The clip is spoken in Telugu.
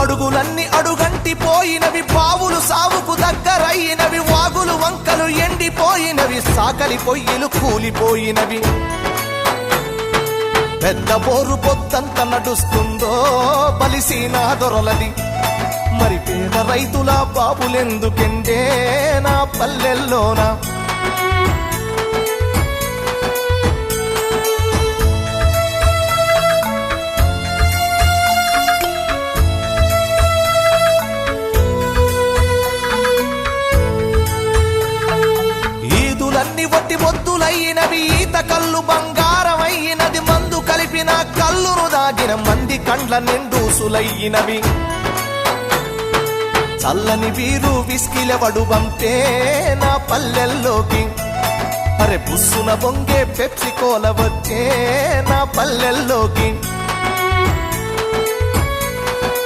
అడుగులన్నీ అడుగంటి పోయినవి, బావులు సావుకు దగ్గరయినవి, వాగులు వంకలు ఎండిపోయినవి, సాకలి పొయ్యిలు కూలిపోయినవి. పెద్ద బోరు పొద్దంత నడుస్తుందో బలిసీనా దొరలది, మరి పేద రైతుల బాబులెందుకెండే నా పల్లెల్లోనా. ఈదులన్నీ వట్టి మొద్దులయ్యినవి, ఈత కళ్ళు బంగారమయ్యినది, మందు కలిపిన కళ్ళును దాగిన మంది కండ్ల నిండూసులయ్యినవి. చల్లని వీరు విస్కిలవడు బంపే నా పల్లెల్లోకి, అరే బుస్సున బొంగే పెప్సి కోల వచ్చే నా పల్లెల్లోకి.